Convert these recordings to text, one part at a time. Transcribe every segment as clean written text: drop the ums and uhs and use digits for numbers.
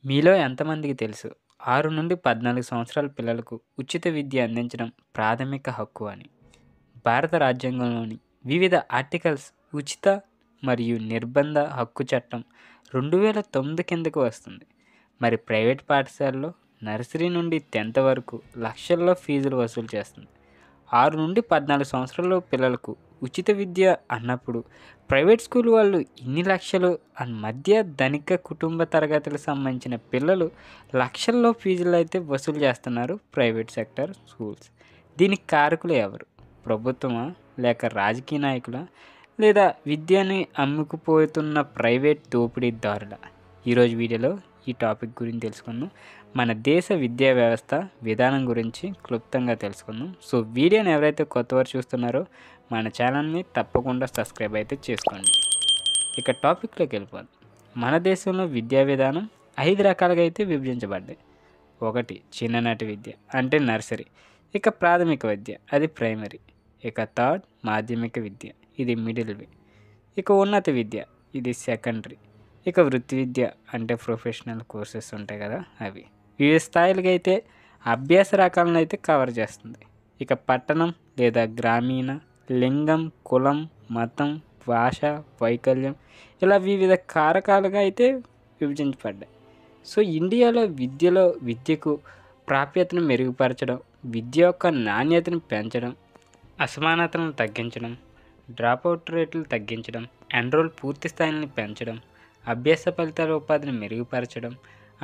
మీలో ఎంతమందికి తెలుసు 6-14 సంవత్సరాల పిల్లలకు ఉచిత విద్య అందించడం ప్రాథమిక హక్కు అని? భారత రాజ్యాంగంలోని వివిధ ఆర్టికల్స్ ఉచిత మరియు నిర్బంధ హక్కు చట్టం 2009 కిందకు వస్తుంది. మరి ప్రైవేట్ పాఠశాలలో నర్సరీ నుండి 10th వరకు లక్షల్లో ఫీజులు వసూలు చేస్తుంది. 6-14 సంవత్సరాల పిల్లలకు ఉచిత విద్య అన్నప్పుడు ప్రైవేట్ స్కూల్ వాళ్ళు ఇన్ని లక్షలు మధ్య ధనిక కుటుంబ తరగతులకు సంబంధించిన పిల్లలు లక్షల్లో ఫీజులు అయితే వసూలు చేస్తున్నారు ప్రైవేట్ సెక్టర్ స్కూల్స్. దీనికి కారకులు ఎవరు? ప్రభుత్వమా, లేక రాజకీయ నాయకులా, లేదా విద్యని అమ్ముకుపోతున్న ప్రైవేట్ దోపిడీదారులా? ఈరోజు వీడియోలో ఈ టాపిక్ గురించి తెలుసుకుందాం. మన దేశ విద్యా వ్యవస్థ విధానం గురించి క్లుప్తంగా తెలుసుకుందాం. సో వీడియోని ఎవరైతే కొత్తవారు చూస్తున్నారో మన ఛానల్ని తప్పకుండా సబ్స్క్రైబ్ అయితే చేసుకోండి. ఇక టాపిక్లోకి వెళ్ళిపోదాం. మన దేశంలో విద్యా విధానం 5 రకాలుగా అయితే విభజించబడ్డాయి. 1 చిన్ననాటి విద్య అంటే నర్సరీ, ఇక ప్రాథమిక విద్య అది ప్రైమరీ, ఇక 3 మాధ్యమిక విద్య ఇది మిడిల్ వే, ఇక ఉన్నత విద్య ఇది సెకండరీ, ఇక వృత్తి విద్య అంటే ప్రొఫెషనల్ కోర్సెస్ ఉంటాయి కదా అవి. వివిధ స్థాయిలుగా అయితే అభ్యాస రకాలను అయితే కవర్ చేస్తుంది. ఇక పట్టణం లేదా గ్రామీణ, లింగం, కులం, మతం, భాష, వైకల్యం ఇలా వివిధ కారకాలుగా అయితే విభజించబడ్డాయి. సో ఇండియాలో విద్యకు ప్రాప్యతను మెరుగుపరచడం, విద్య యొక్క నాణ్యతను పెంచడం, అసమానతలను తగ్గించడం, డ్రాపౌట్ రేట్లు తగ్గించడం, ఎన్రోల్ పూర్తి స్థాయిని పెంచడం, అభ్యాస ఫలితాల ఉపాధిని మెరుగుపరచడం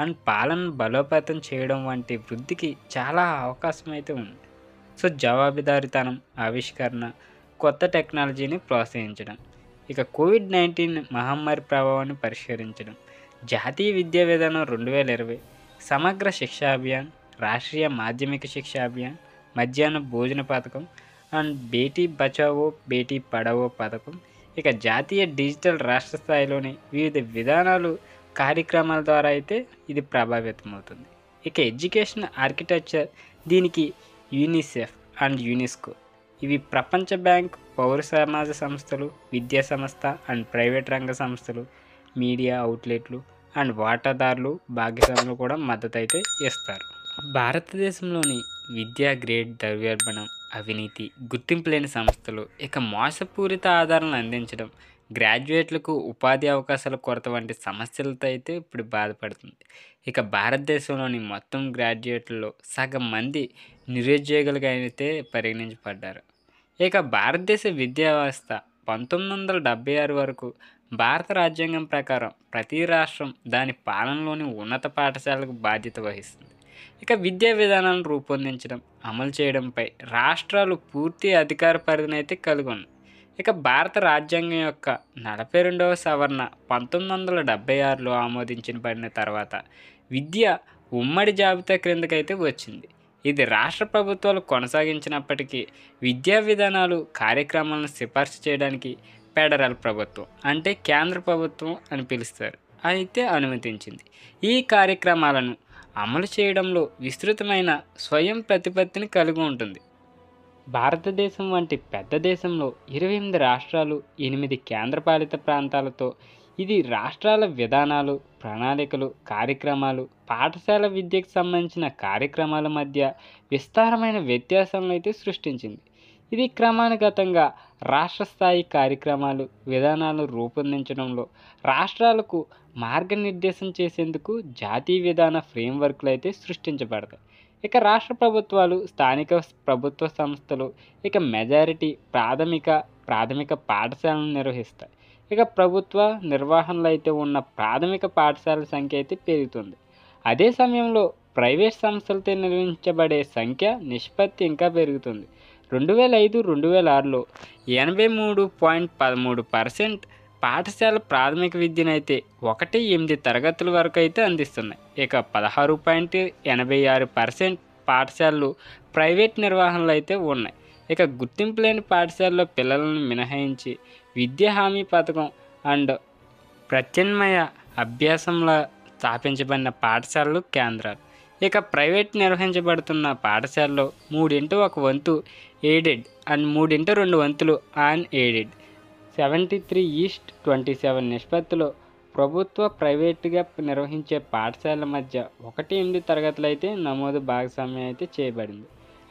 అండ్ పాలనను బలోపేతం చేయడం వంటి వృద్ధికి చాలా అవకాశం అయితే ఉంది. సో జవాబుదారీతనం, ఆవిష్కరణ, కొత్త టెక్నాలజీని ప్రోత్సహించడం, ఇక కోవిడ్-19 మహమ్మారి ప్రభావాన్ని పరిష్కరించడం, జాతీయ విద్యా విధానం 2020, సమగ్ర శిక్షా అభియాన్, రాష్ట్రీయ మాధ్యమిక శిక్షా అభియాన్, మధ్యాహ్న భోజన పథకం అండ్ బేటీ బచావో బేటీ పడావో పథకం, ఇక జాతీయ డిజిటల్ రాష్ట్ర స్థాయిలోని వివిధ విధానాలు కార్యక్రమాల ద్వారా అయితే ఇది ప్రభావితం అవుతుంది. ఇక ఎడ్యుకేషన్ ఆర్కిటెక్చర్ దీనికి యూనిసెఫ్ అండ్ యునెస్కో ఇవి ప్రపంచ బ్యాంక్, పౌర సమాజ సంస్థలు, విద్యా సంస్థ అండ్ ప్రైవేట్ రంగ సంస్థలు, మీడియా అవుట్లెట్లు అండ్ వాటాదారులు, భాగస్వాములు కూడా మద్దతు అయితే ఇస్తారు. భారతదేశంలోని విద్యా గ్రేడ్ ద్రవ్యోల్బణం, అవినీతి, గుర్తింపు లేని సంస్థలు, ఇక మోసపూరిత ఆధారాలను అందించడం, గ్రాడ్యుయేట్లకు ఉపాధి అవకాశాల కొరత వంటి సమస్యలతో అయితే ఇప్పుడు బాధపడుతుంది. ఇక భారతదేశంలోని మొత్తం గ్రాడ్యుయేట్లలో సగం మంది నిరుద్యోగులుగా అయితే పరిగణించబడ్డారు. ఇక భారతదేశ విద్యా వ్యవస్థ 1976 వరకు భారత రాజ్యాంగం ప్రకారం ప్రతి రాష్ట్రం దాని పాలనలోని ఉన్నత పాఠశాలకు బాధ్యత వహిస్తుంది. ఇక విద్యా విధానాలను రూపొందించడం, అమలు చేయడంపై రాష్ట్రాలు పూర్తి అధికార పరిధిని అయితే కలిగి ఉన్నాయి. ఇక భారత రాజ్యాంగం యొక్క 42వ సవరణ 1976లో ఆమోదించబడిన తర్వాత విద్య ఉమ్మడి జాబితా క్రిందకైతే వచ్చింది. ఇది రాష్ట్ర ప్రభుత్వాలు కొనసాగించినప్పటికీ విద్యా విధానాలు, కార్యక్రమాలను సిఫార్సు చేయడానికి ఫెడరల్ ప్రభుత్వం అంటే కేంద్ర ప్రభుత్వం అని పిలుస్తారు అయితే అనుమతించింది. ఈ కార్యక్రమాలను అమలు చేయడంలో విస్తృతమైన స్వయం ప్రతిపత్తిని కలిగి ఉంటుంది. భారతదేశం వంటి పెద్ద దేశంలో 28 రాష్ట్రాలు, 8 కేంద్రపాలిత ప్రాంతాలతో ఇది రాష్ట్రాల విధానాలు, ప్రణాళికలు, కార్యక్రమాలు, పాఠశాల విద్యకు సంబంధించిన కార్యక్రమాల మధ్య విస్తారమైన వ్యత్యాసాలను అయితే సృష్టించింది. ఇది క్రమానుగతంగా రాష్ట్ర స్థాయి కార్యక్రమాలు, విధానాలు రూపొందించడంలో రాష్ట్రాలకు మార్గనిర్దేశం చేసేందుకు జాతీయ విధాన ఫ్రేమ్వర్క్లు అయితే సృష్టించబడతాయి. ఇక రాష్ట్ర ప్రభుత్వాలు, స్థానిక ప్రభుత్వ సంస్థలు ఇక మెజారిటీ ప్రాథమిక పాఠశాలను నిర్వహిస్తాయి. ఇక ప్రభుత్వ నిర్వహణలో అయితే ఉన్న ప్రాథమిక పాఠశాలల సంఖ్య అయితే పెరుగుతుంది. అదే సమయంలో ప్రైవేట్ సంస్థలతో నిర్వహించబడే సంఖ్య నిష్పత్తి ఇంకా పెరుగుతుంది. 2005-2006లో 83.13% పాఠశాల ప్రాథమిక విద్యనైతే 1-8 తరగతుల వరకు అయితే అందిస్తున్నాయి. ఇక 16.86% పాఠశాలలు ప్రైవేట్ నిర్వహణలో అయితే ఉన్నాయి. ఇక గుర్తింపు లేని పాఠశాలలో పిల్లలను మినహాయించి విద్యా హామీ పథకం అండ్ ప్రత్యామ్నాయ అభ్యాసంలో స్థాపించబడిన పాఠశాలలు కేంద్రాలు. ఇక ప్రైవేట్ నిర్వహించబడుతున్న పాఠశాలలో 3/1 వంతు ఎయిడెడ్ అండ్ 3/2 వంతులు అన్ ఎయిడెడ్. 73:27 నిష్పత్తిలో ప్రభుత్వ, ప్రైవేటుగా నిర్వహించే పాఠశాలల మధ్య 1-8 తరగతులు అయితే నమోదు భాగస్వామ్యం అయితే చేయబడింది.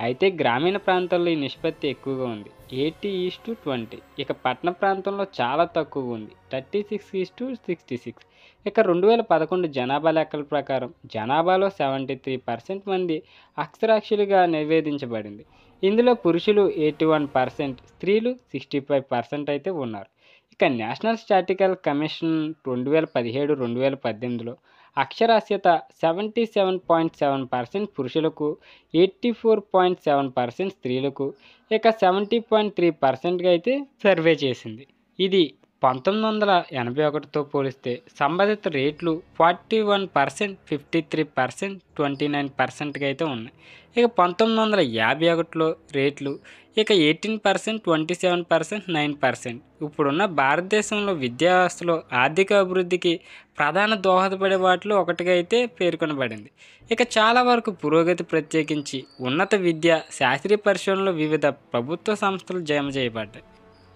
అయితే గ్రామీణ ప్రాంతాల్లో ఈ నిష్పత్తి ఎక్కువగా ఉంది, 80:20. ఇక పట్టణ ప్రాంతంలో చాలా తక్కువగా ఉంది, 36:66. ఇక 2011 జనాభా లెక్కల ప్రకారం జనాభాలో 73% మంది అక్షరాస్యులుగా నివేదించబడింది. ఇందులో పురుషులు 81%, స్త్రీలు 65% అయితే ఉన్నారు. ఇక నేషనల్ స్టాటిస్టికల్ కమిషన్ 2017-2018లో అక్షరాస్యత 77.7% పురుషులకు, 84.7% స్త్రీలకు, ఇక 70.3%గా అయితే సర్వే చేసింది. ఇది 1981తో పోలిస్తే సంబంధిత రేట్లు 41%, 53%, 29%గా అయితే ఉన్నాయి. ఇక 1951లో రేట్లు ఇక 18%, 27%, 9%. ఇప్పుడున్న భారతదేశంలో విద్యా వ్యవస్థలో ఆర్థిక అభివృద్ధికి ప్రధాన దోహదపడే వాటిలో ఒకటిగా అయితే పేర్కొనబడింది. ఇక చాలా వరకు పురోగతి, ప్రత్యేకించి ఉన్నత విద్య, శాస్త్రీయ పరిశోధనలు వివిధ ప్రభుత్వ సంస్థలు జమ చేయబడ్డాయి.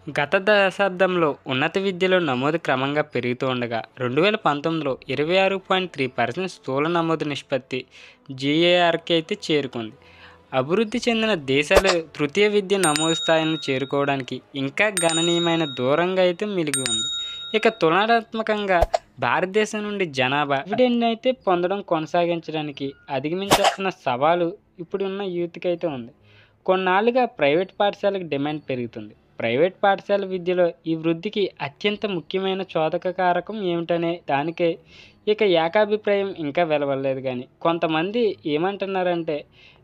గత దశాబ్దంలో ఉన్నత విద్యలో నమోదు క్రమంగా పెరుగుతూ ఉండగా 2019లో 26.3% స్థూల నమోదు నిష్పత్తి GARకి అయితే చేరుకుంది. అభివృద్ధి చెందిన దేశాలు తృతీయ విద్య నమోదు స్థాయిలను చేరుకోవడానికి ఇంకా గణనీయమైన దూరంగా అయితే మిగిలి ఉంది. ఇక తులనాత్మకంగా భారతదేశం నుండి జనాభా డివిడెండ్ అయితే పొందడం కొనసాగించడానికి అధిగమించాల్సిన సవాలు ఇప్పుడున్న యూత్కి అయితే ఉంది. కొన్నాళ్ళుగా ప్రైవేట్ పాఠశాలకు డిమాండ్ పెరుగుతుంది. ప్రైవేట్ పాఠశాల విద్యలో ఈ వృద్ధికి అత్యంత ముఖ్యమైన చోదక కారకం ఏమిటనే దానికే ఇక ఏకాభిప్రాయం ఇంకా వెలువడలేదు. కానీ కొంతమంది ఏమంటున్నారంటే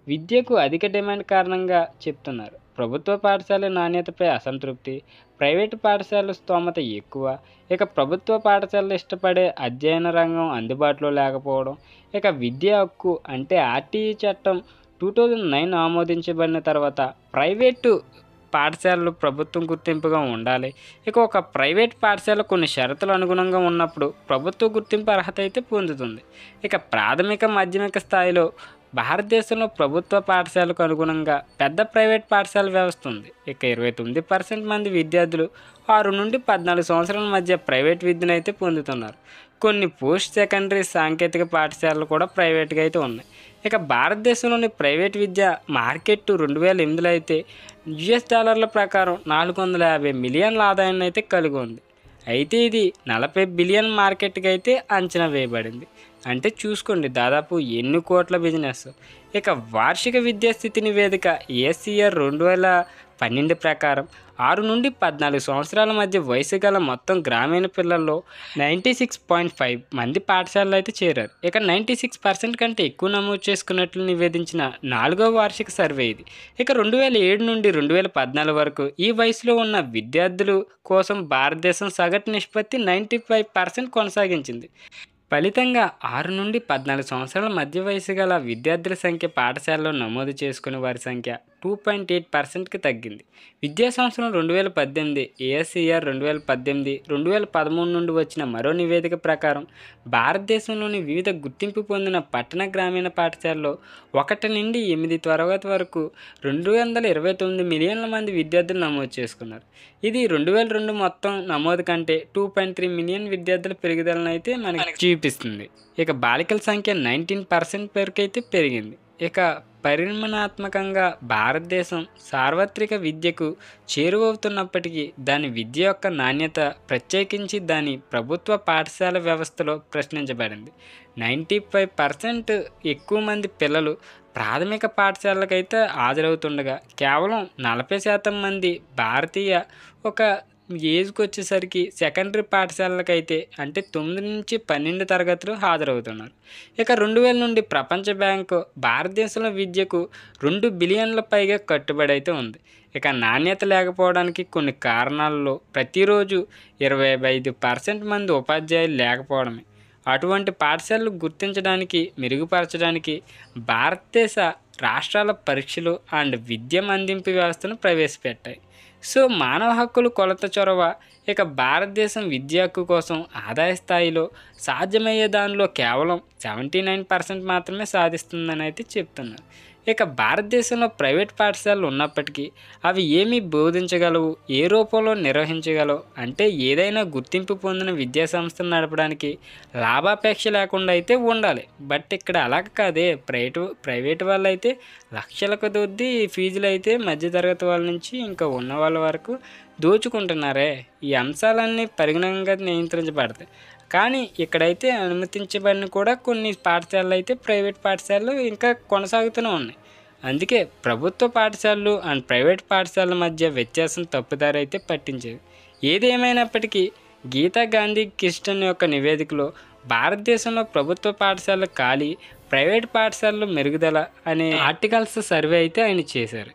విద్యకు అధిక డిమాండ్ కారణంగా చెప్తున్నారు. ప్రభుత్వ పాఠశాల నాణ్యతపై అసంతృప్తి, ప్రైవేటు పాఠశాల స్తోమత ఎక్కువ, ఇక ప్రభుత్వ పాఠశాలలు ఇష్టపడే అధ్యయన రంగం అందుబాటులో లేకపోవడం, ఇక విద్యా హక్కు అంటే ఆర్టీఈ చట్టం 2009 ఆమోదించబడిన తర్వాత ప్రైవేటు పాఠశాలలు ప్రభుత్వం గుర్తింపుగా ఉండాలి. ఇక ఒక ప్రైవేట్ పాఠశాల కొన్ని షరతులు అనుగుణంగా ఉన్నప్పుడు ప్రభుత్వ గుర్తింపు అర్హత అయితే పొందుతుంది. ఇక ప్రాథమిక, మాధ్యమిక స్థాయిలో భారతదేశంలో ప్రభుత్వ పాఠశాలకు అనుగుణంగా పెద్ద ప్రైవేట్ పాఠశాల వ్యవస్థ ఉంది. ఇక 29% మంది విద్యార్థులు 6 నుండి 14 సంవత్సరాల మధ్య ప్రైవేట్ విద్యను అయితే పొందుతున్నారు. కొన్ని పోస్ట్ సెకండరీ సాంకేతిక పాఠశాలలు కూడా ప్రైవేట్గా అయితే ఉన్నాయి. ఇక భారతదేశంలోని ప్రైవేట్ విద్య మార్కెట్ 2008లో అయితే $40 ప్రకారం 450 మిలియన్ల ఆదాయాన్ని అయితే కలిగి ఉంది. అయితే ఇది 40 బిలియన్ మార్కెట్కి అయితే అంచనా వేయబడింది. అంటే చూసుకోండి, దాదాపు ఎన్ని కోట్ల బిజినెస్. ఇక వార్షిక విద్యాస్థితి నివేదిక ASCR 2012 ప్రకారం 6 నుండి 14 సంవత్సరాల మధ్య వయసు గల మొత్తం గ్రామీణ పిల్లల్లో 96.5 మంది పాఠశాలలు అయితే చేరారు. ఇక 96% కంటే ఎక్కువ నమోదు చేసుకున్నట్లు నివేదించిన 4వ వార్షిక సర్వే ఇది. ఇక 2007 నుండి 2014 వరకు ఈ వయసులో ఉన్న విద్యార్థుల కోసం భారతదేశం సగటు నిష్పత్తి 95% కొనసాగించింది. ఫలితంగా 6 నుండి 14 సంవత్సరాల మధ్య వయసు గల విద్యార్థుల సంఖ్య పాఠశాలలో నమోదు చేసుకునే వారి సంఖ్య 2.8%కి తగ్గింది. విద్యా సంవత్సరం 2018 ASCR 2018, 2013 నుండి వచ్చిన మరో నివేదిక ప్రకారం భారతదేశంలోని వివిధ గుర్తింపు పొందిన పట్టణ, గ్రామీణ పాఠశాలలో 1 నుండి 8 తరగతి వరకు 229 మిలియన్ల మంది విద్యార్థులు నమోదు చేసుకున్నారు. ఇది 2002 మొత్తం నమోదు కంటే 2.3 మిలియన్ విద్యార్థుల పెరుగుదలను అయితే మనకి చూపిస్తుంది. ఇక బాలికల సంఖ్య 19% వరకు అయితే పెరిగింది. ఇక పరిమాణాత్మకంగా భారతదేశం సార్వత్రిక విద్యకు చేరువవుతున్నప్పటికీ దాని విద్య యొక్క నాణ్యత, ప్రత్యేకించి దాని ప్రభుత్వ పాఠశాల వ్యవస్థలో ప్రశ్నించబడింది. 95% ఎక్కువ మంది పిల్లలు ప్రాథమిక పాఠశాలకైతే హాజరవుతుండగా కేవలం 40% మంది భారతీయ ఒక ఏజ్కి వచ్చేసరికి సెకండరీ పాఠశాలకైతే అంటే 9 నుంచి 12 తరగతులు హాజరవుతున్నారు. ఇక 2000 నుండి ప్రపంచ బ్యాంకు భారతదేశంలో విద్యకు 2 బిలియన్ల పైగా కట్టుబడి అయితే ఉంది. ఇక నాణ్యత లేకపోవడానికి కొన్ని కారణాలలో ప్రతిరోజు 25% మంది ఉపాధ్యాయులు లేకపోవడమే. అటువంటి పాఠశాలలు గుర్తించడానికి, మెరుగుపరచడానికి భారతదేశ రాష్ట్రాల పరీక్షలు అండ్ విద్య అందింపు వ్యవస్థను ప్రవేశపెట్టాయి. సో మానవ హక్కులు కొలత చొరవ ఇక భారతదేశం విద్య హక్కు కోసం ఆదాయ స్థాయిలో సాధ్యమయ్యే దానిలో కేవలం 79% మాత్రమే సాధిస్తుందని అయితే చెప్తున్నారు. ఇక భారతదేశంలో ప్రైవేట్ పాఠశాలలు ఉన్నప్పటికీ అవి ఏమి బోధించగలవు, ఏ రూపంలో నిర్వహించగలవు అంటే ఏదైనా గుర్తింపు పొందిన విద్యా సంస్థను నడపడానికి లాభాపేక్ష లేకుండా అయితే ఉండాలి. బట్ ఇక్కడ అలాగ కాదే, ప్రైవేట్ వాళ్ళు అయితే లక్షలకు దొద్ది ఫీజులు అయితే మధ్యతరగతి వాళ్ళ నుంచి ఇంకా ఉన్న వాళ్ళ వరకు దోచుకుంటున్నారే. ఈ అంశాలన్నీ పరిగణనగా నియంత్రించబడతాయి. కానీ ఇక్కడైతే అనుమతించబడిన కూడా కొన్ని పాఠశాలలు అయితే ప్రైవేట్ పాఠశాలలు ఇంకా కొనసాగుతూనే ఉన్నాయి. అందుకే ప్రభుత్వ పాఠశాలలు అండ్ ప్రైవేట్ పాఠశాలల మధ్య వ్యత్యాసం తప్పుదారి అయితే పట్టించేది. ఏదేమైనప్పటికీ గీతా గాంధీ క్రిస్టన్ యొక్క నివేదికలో భారతదేశంలో ప్రభుత్వ పాఠశాలలు ఖాళీ, ప్రైవేట్ పాఠశాలలు మెరుగుదల అనే ఆర్టికల్స్ సర్వే అయితే ఆయన చేశారు.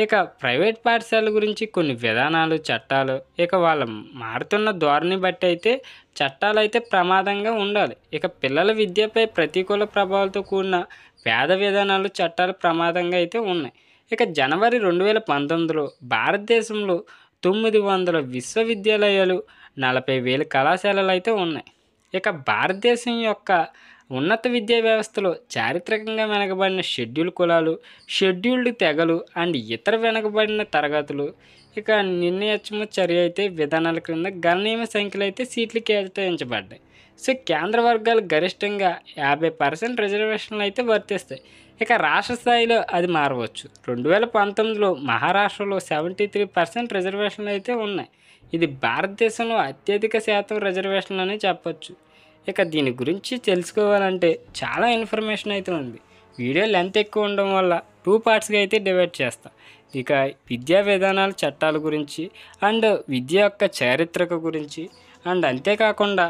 ఇక ప్రైవేట్ పాఠశాలల గురించి కొన్ని విధానాలు, చట్టాలు ఇక వాళ్ళ మారుతున్న ధోరణి బట్టి అయితే చట్టాలు అయితే ప్రమాదంగా ఉండాలి. ఇక పిల్లల విద్యపై ప్రతికూల ప్రభావాలతో కూడిన పేద విధానాలు, చట్టాలు ప్రమాదంగా అయితే ఉన్నాయి. ఇక జనవరి 2019లో భారతదేశంలో 900 విశ్వవిద్యాలయాలు, 40,000 కళాశాలలు అయితే ఉన్నాయి. ఇక భారతదేశం యొక్క ఉన్నత విద్యా వ్యవస్థలో చారిత్రకంగా వెనకబడిన షెడ్యూల్ కులాలు, షెడ్యూల్డ్ తెగలు అండ్ ఇతర వెనకబడిన తరగతులు ఇక నిర్ణయించమ చర్య అయితే విధానాల క్రింద గణనీయ సంఖ్యలో అయితే సీట్లు కేటాయించబడ్డాయి. సో కేంద్ర వర్గాలు గరిష్టంగా 50% రిజర్వేషన్లు అయితే వర్తిస్తాయి. ఇక రాష్ట్ర స్థాయిలో అది మారవచ్చు. 2019లో మహారాష్ట్రలో 73% రిజర్వేషన్లు అయితే ఉన్నాయి. ఇది భారతదేశంలో అత్యధిక శాతం రిజర్వేషన్లు అని చెప్పొచ్చు. ఇక దీని గురించి తెలుసుకోవాలంటే చాలా ఇన్ఫర్మేషన్ అయితే ఉంది. వీడియో లెంత్ ఎక్కువ ఉండడం వల్ల 2 పార్ట్స్గా అయితే డివైడ్ చేస్తాం. ఇక విద్యా విధానాల చట్టాల గురించి అండ్ విద్య యొక్క చారిత్రక గురించి అండ్ అంతేకాకుండా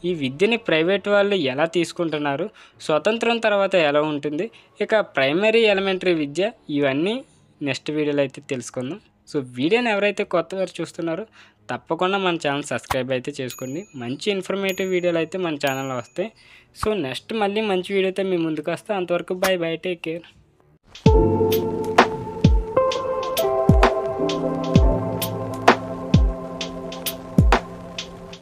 ఈ విద్యని ప్రైవేట్ వాళ్ళు ఎలా తీసుకుంటున్నారు, స్వతంత్రం తర్వాత ఎలా ఉంటుంది, ఇక ప్రైమరీ ఎలిమెంటరీ విద్య ఇవన్నీ నెక్స్ట్ వీడియోలో అయితే తెలుసుకుందాం. సో వీడియోని ఎవరైతే కొత్తవారు చూస్తున్నారో తప్పకుండా మన ఛానల్ సబ్స్క్రైబ్ అయితే చేసుకోండి. మంచి ఇన్ఫర్మేటివ్ వీడియోలు అయితే మన ఛానల్లో వస్తాయి. సో నెక్స్ట్ మళ్ళీ మంచి వీడియోతో మీ ముందుకు వస్తే అంతవరకు బై బై, టేక్ కేర్.